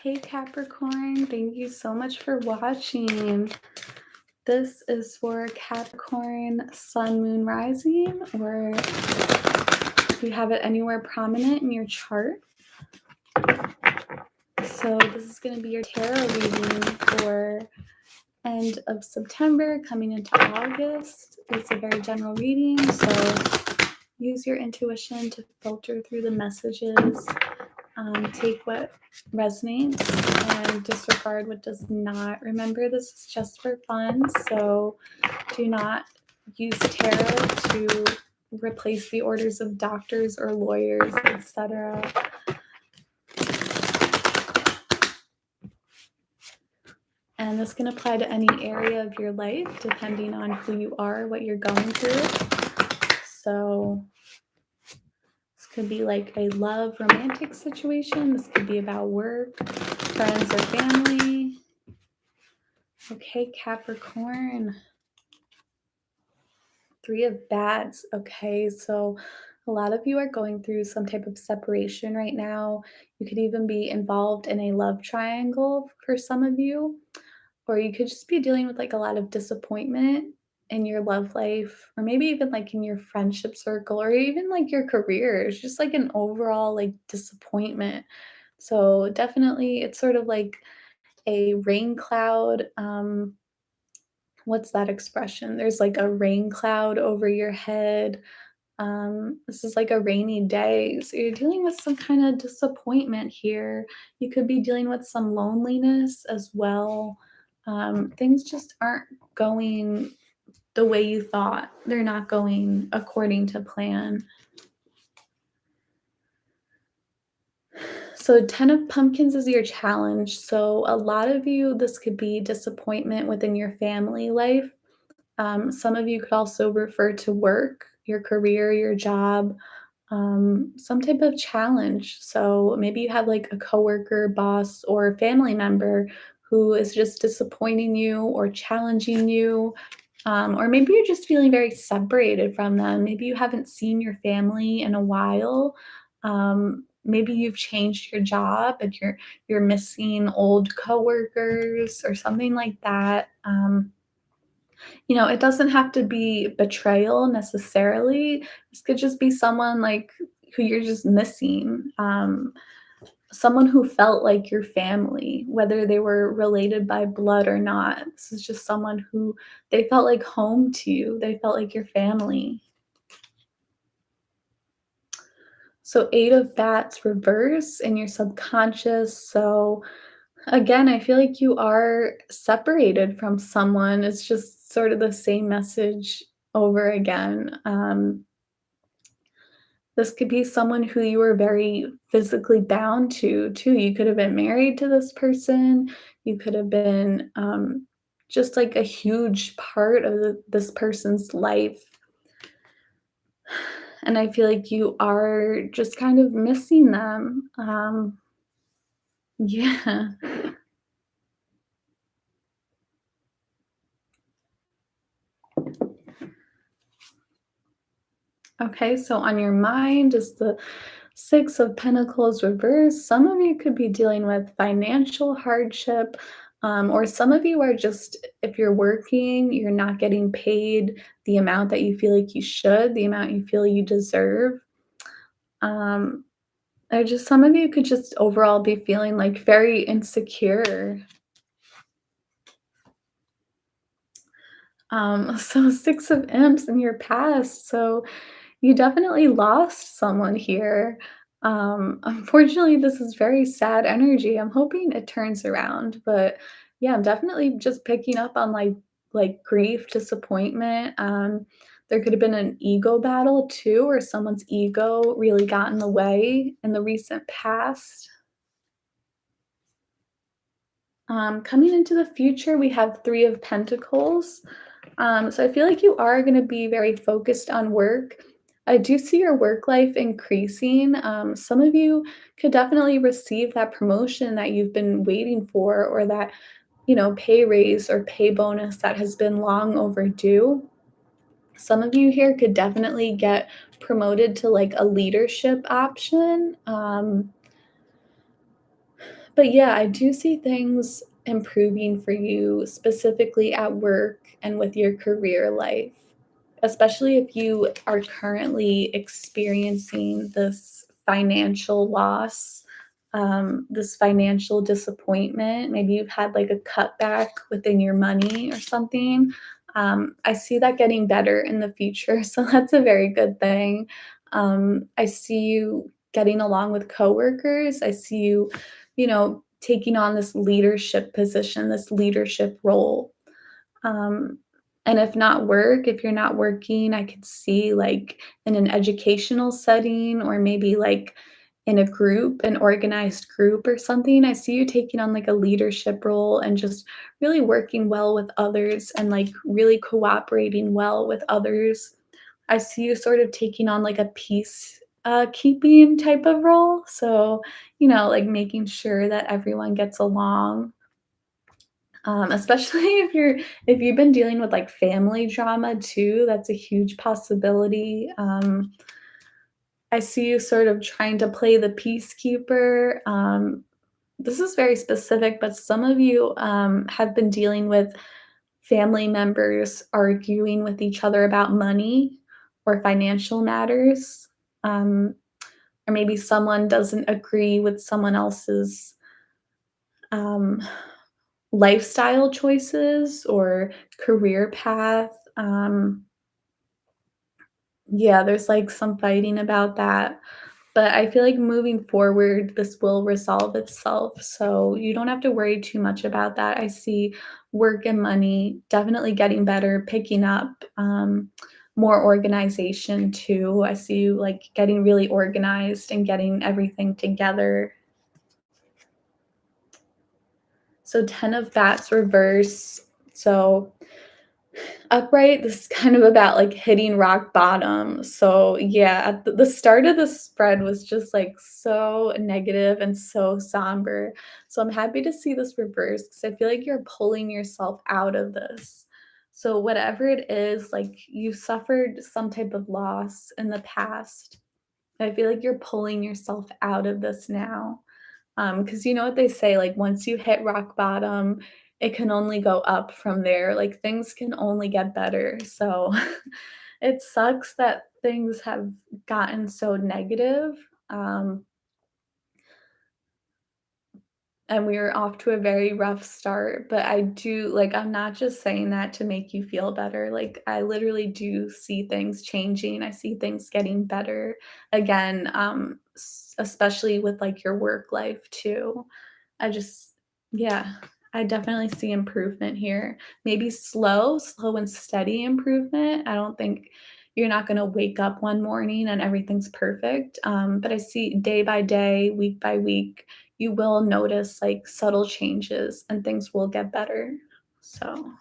Hey Capricorn, thank you so much for watching. This is for Capricorn Sun, Moon, Rising, or if you have it anywhere prominent in your chart. So this is going to be your tarot reading for end of September coming into August. It's a very general reading, so use your intuition to filter through the messages. Take what resonates and disregard what does not. Remember, this is just for fun, so do not use tarot to replace the orders of doctors or lawyers, etc. And this can apply to any area of your life, depending on who you are, what you're going through. So this could be like a love romantic situation. This could be about work, friends, or family. Okay, Capricorn. 3 of Bats. Okay, so a lot of you are going through some type of separation right now. You could even be involved in a love triangle for some of you, or you could just be dealing with like a lot of disappointment in your love life, or maybe even like in your friendship circle, or even like your career. It's just like an overall like disappointment. So definitely, it's sort of like a rain cloud. What's that expression? There's like a rain cloud over your head. This is like a rainy day. So you're dealing with some kind of disappointment here. You could be dealing with some loneliness as well. Things just aren't going the way you thought. They're not going according to plan. So 10 of Pumpkins is your challenge. So a lot of you, this could be disappointment within your family life. Some of you could also refer to work, your career, your job, some type of challenge. So maybe you have like a coworker, boss, or family member who is just disappointing you or challenging you. Or maybe you're just feeling very separated from them. Maybe you haven't seen your family in a while. Maybe you've changed your job and you're missing old coworkers or something like that. It doesn't have to be betrayal necessarily. This could just be someone like who you're just missing. Someone who felt like your family, whether they were related by blood or not. This is just someone who they felt like home to you. They felt like your family. So 8 of Bats reverse in your subconscious. So again, I feel like you are separated from someone. It's just sort of the same message over again. This could be someone who you were very physically bound to, too. You could have been married to this person. You could have been just like a huge part of this person's life. And I feel like you are just kind of missing them. Yeah. Okay, so on your mind is the 6 of Pentacles reversed. Some of you could be dealing with financial hardship, or some of you are just, if you're working, you're not getting paid the amount that you feel like you should, the amount you feel you deserve. Um, or just some of you could just overall be feeling like very insecure. So 6 of Imps in your past. So you definitely lost someone here. Unfortunately, this is very sad energy. I'm hoping it turns around, but yeah, I'm definitely just picking up on like grief, disappointment. There could have been an ego battle too, or someone's ego really got in the way in the recent past. Coming into the future, we have 3 of Pentacles. So I feel like you are going to be very focused on work. I do see your work life increasing. Some of you could definitely receive that promotion that you've been waiting for, or that, pay raise or pay bonus that has been long overdue. Some of you here could definitely get promoted to like a leadership option. But yeah, I do see things improving for you specifically at work and with your career life, especially if you are currently experiencing this financial loss, this financial disappointment. Maybe you've had like a cutback within your money or something. I see that getting better in the future. So that's a very good thing. I see you getting along with coworkers. I see you, taking on this leadership position, this leadership role. Um, and if you're not working, I could see like in an educational setting or maybe like in a group, an organized group or something. I see you taking on like a leadership role and just really working well with others and like really cooperating well with others. I see you sort of taking on like a peace keeping type of role. So, like making sure that everyone gets along. Especially if you've been dealing with like family drama too, that's a huge possibility. I see you sort of trying to play the peacekeeper. This is very specific, but some of you have been dealing with family members arguing with each other about money or financial matters. Um, or maybe someone doesn't agree with someone else's um, lifestyle choices or career path. Yeah, there's like some fighting about that. But I feel like moving forward, this will resolve itself. So you don't have to worry too much about that. I see work and money definitely getting better, picking up, more organization too. I see you like getting really organized and getting everything together. So 10 of bats reverse. So upright, this is kind of about, like, hitting rock bottom. So, yeah, at the start of the spread was just, like, so negative and so somber. So I'm happy to see this reverse because I feel like you're pulling yourself out of this. So whatever it is, like, you suffered some type of loss in the past. I feel like you're pulling yourself out of this now. Because you know what they say, like, once you hit rock bottom, it can only go up from there, like, things can only get better, so it sucks that things have gotten so negative, um, and we were off to a very rough start, but I do like, I'm not just saying that to make you feel better, like, I literally do see things changing, I see things getting better again, especially with, like, your work life too. I just yeah, I definitely see improvement here. Maybe slow and steady improvement. I don't think you're not gonna wake up one morning and everything's perfect, but I see day by day, week by week, you will notice, like, subtle changes and things will get better. So,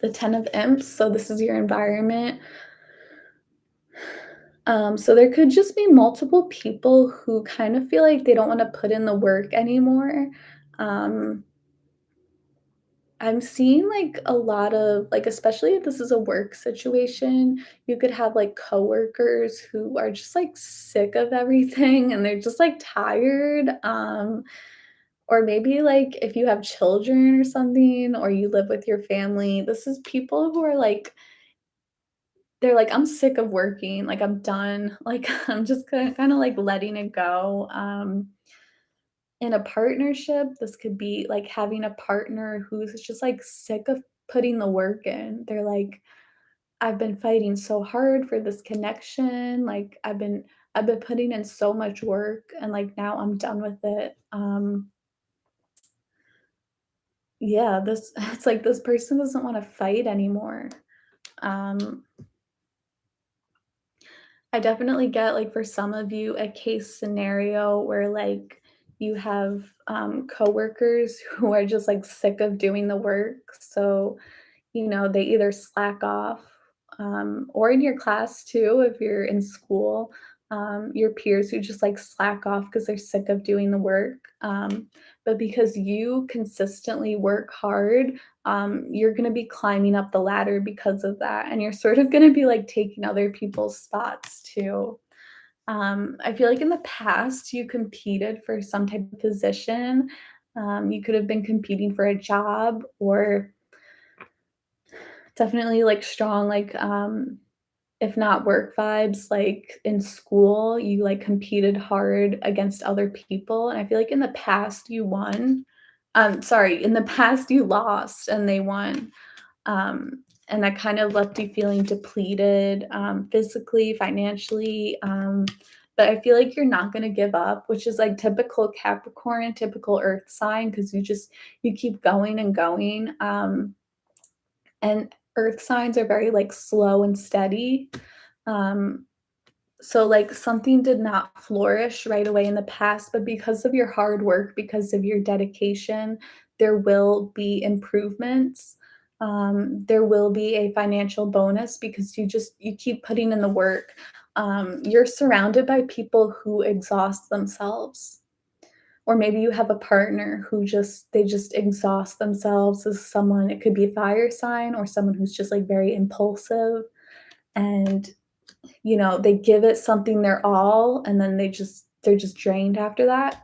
the 10 of imps, so this is your environment. So there could just be multiple people who kind of feel like they don't wanna put in the work anymore. Um I'm seeing, like, a lot of like, especially if this is a work situation, you could have, like, coworkers who are just, like, sick of everything and they're just, like, tired, or maybe, like, if you have children or something or you live with your family, this is people who are, like they're like, "I'm sick of working, like, I'm done, like, I'm just kinda, like, letting it go." In a partnership, this could be like having a partner who's just like sick of putting the work in. They're like, I've been fighting so hard for this connection. Like I've been putting in so much work and like now I'm done with it. Yeah, this it's like this person doesn't want to fight anymore. Um I definitely get, like, for some of you, a case scenario where, like, you have, coworkers who are just, like, sick of doing the work, so they either slack off, or in your class too, if you're in school, your peers who just like slack off because they're sick of doing the work. But because you consistently work hard, you're going to be climbing up the ladder because of that. And you're sort of going to be like taking other people's spots too. I feel like in the past you competed for some type of position. You could have been competing for a job or definitely like strong, like, if not work vibes, like in school, you like competed hard against other people. And I feel like in the past you won. Sorry, in the past you lost and they won. And that kind of left you feeling depleted, physically, financially. But I feel like you're not going to give up, which is like typical Capricorn, typical Earth sign, because you keep going and going. And Earth signs are very like slow and steady. Um, so, like, something did not flourish right away in the past, but because of your hard work, because of your dedication, there will be improvements. There will be a financial bonus because you keep putting in the work. You're surrounded by people who exhaust themselves, or maybe you have a partner who just exhaust themselves as someone. It could be a fire sign or someone who's just like very impulsive and they give it something their all and then they're just drained after that.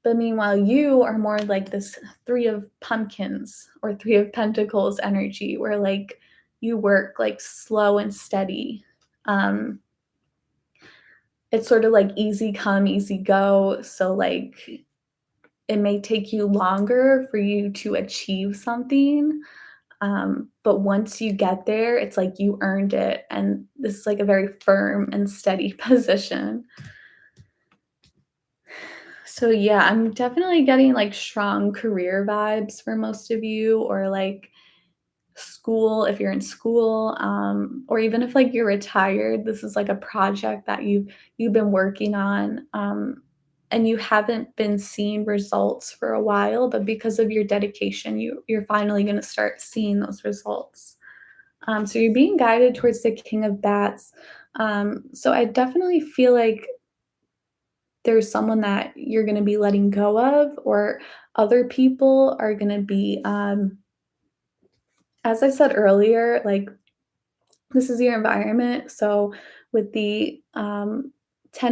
But meanwhile, you are more like this 3 of pumpkins or 3 of pentacles energy where like you work like slow and steady. Um, it's sort of like easy come, easy go. So like it may take you longer for you to achieve something. But once you get there, it's like you earned it. And this is like a very firm and steady position. So yeah, I'm definitely getting like strong career vibes for most of you, or like school if you're in school, or even if like you're retired. This is like a project that you've been working on, and you haven't been seeing results for a while, but because of your dedication, you're finally going to start seeing those results. So you're being guided towards the King of Bats. So I definitely feel like there's someone that you're gonna be letting go of, or other people are gonna be, as I said earlier, like, this is your environment, so with the, 10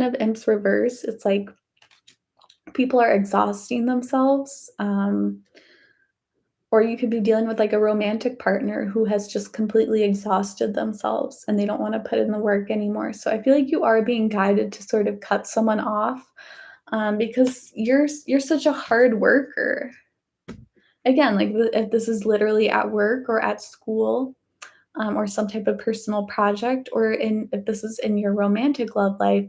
of Imps reverse, it's like people are exhausting themselves, or you could be dealing with, like, a romantic partner who has just completely exhausted themselves, and they don't wanna put in the work anymore, so I feel like you are being guided to sort of cut someone off, because you're such a hard worker. Again, like, if this is literally at work or at school, or some type of personal project, or if this is in your romantic love life,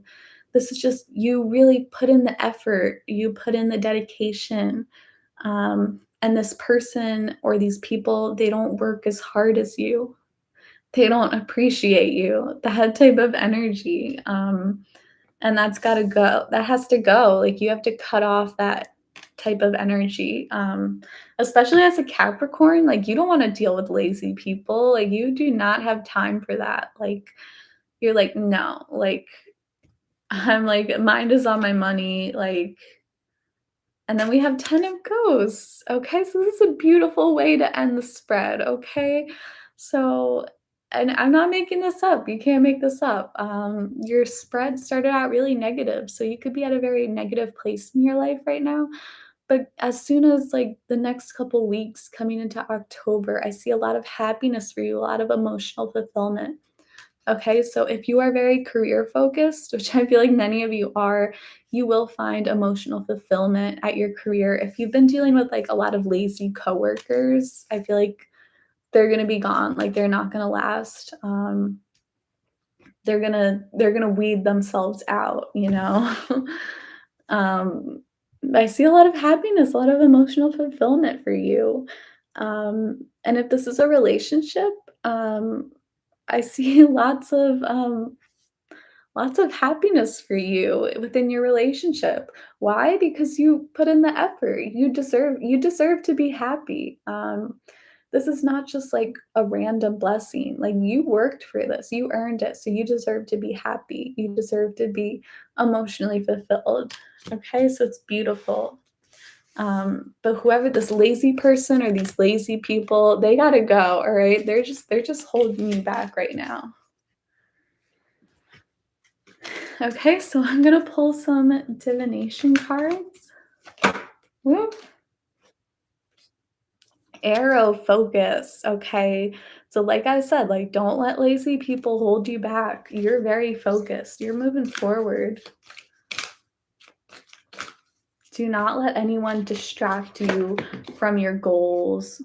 this is just you really put in the effort, you put in the dedication, and this person or these people, they don't work as hard as you. They don't appreciate you, that type of energy, and that's gotta go. That has to go. Like, you have to cut off that type of energy, especially as a Capricorn, like, you don't wanna deal with lazy people, like, you do not have time for that, like, you're like, "No," like, I'm like, "Mind is on my money," like, and then we have 10 of Ghosts, okay? So this is a beautiful way to end the spread, okay? So and I'm not making this up, you can't make this up. Your spread started out really negative, so you could be at a very negative place in your life right now, but as soon as, like, the next couple weeks coming into October, I see a lot of happiness for you, a lot of emotional fulfillment. Okay, so if you are very career focused, which I feel like many of you are, you will find emotional fulfillment at your career. If you've been dealing with like a lot of lazy coworkers, I feel like they're gonna be gone. Like they're not gonna last. They're gonna weed themselves out, you know. um, I see a lot of happiness, a lot of emotional fulfillment for you. And if this is a relationship, um, I see lots of happiness for you within your relationship. Why? Because you put in the effort. You deserve to be happy. This is not just like a random blessing. Like you worked for this. You earned it. So you deserve to be happy. You deserve to be emotionally fulfilled. Okay? So it's beautiful. But whoever this lazy person or these lazy people, they got to go, all right? They're just holding you back right now. Okay, so I'm gonna pull some divination cards. Whoop. Arrow focus. Okay. So like I said, like don't let lazy people hold you back. You're very focused. You're moving forward. Do not let anyone distract you from your goals.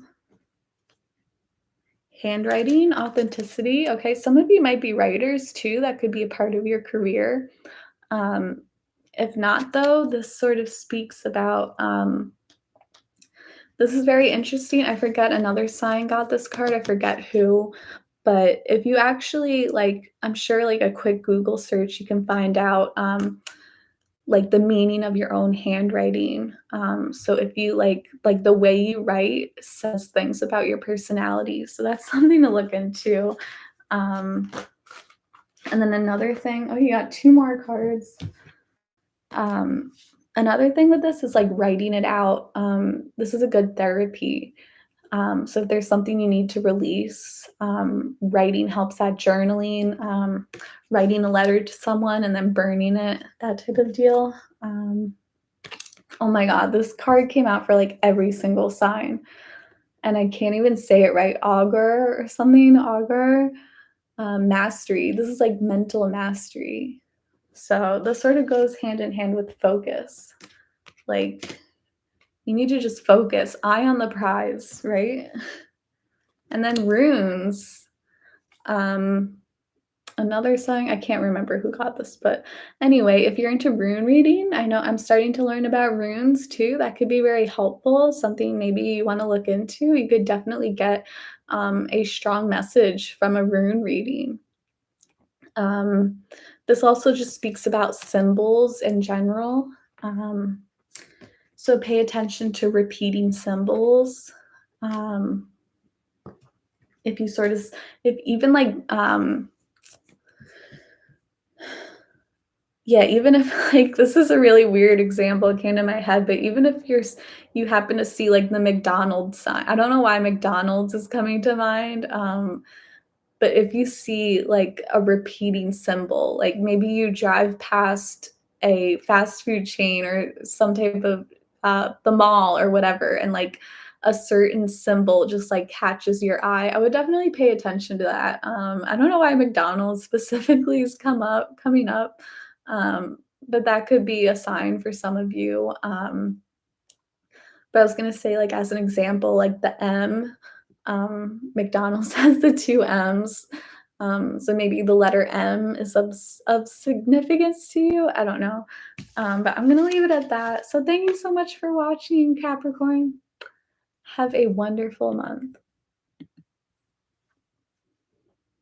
Handwriting, authenticity. Okay, some of you might be writers too. That could be a part of your career. Um, if not, though, this sort of speaks about this is very interesting. I forget another sign got this card. I forget who. But if you actually like, I'm sure like a quick Google search, you can find out like the meaning of your own handwriting. So if you like the way you write says things about your personality. So that's something to look into. Um, and then another thing, oh, you got two more cards. Um, another thing with this is like writing it out. This is a good therapy. So if there's something you need to release, writing helps that journaling, writing a letter to someone and then burning it, that type of deal. Oh my God, this card came out for like every single sign. And I can't even say it right. Augur or something, augur. Mastery. This is like mental mastery. So this sort of goes hand in hand with focus. Like you need to just focus, eye on the prize, right? And then runes. Um, another song, I can't remember who got this, but anyway, if you're into rune reading, I know I'm starting to learn about runes too. That could be very helpful. Something maybe you want to look into. You could definitely get a strong message from a rune reading. Um, this also just speaks about symbols in general. Um, so pay attention to repeating symbols. Um, if you sort of, if even like, yeah, even if like this is a really weird example it came to my head, but even if you happen to see like the McDonald's sign, I don't know why McDonald's is coming to mind. But if you see like a repeating symbol, like maybe you drive past a fast food chain or some type of the mall or whatever, and like a certain symbol just like catches your eye, I would definitely pay attention to that. I don't know why McDonald's specifically is coming up, but that could be a sign for some of you. But I was gonna say, like, as an example, like the M, McDonald's has the 2 M's. So maybe the letter M is of significance to you. I don't know. But I'm gonna leave it at that. So thank you so much for watching, Capricorn. Have a wonderful month.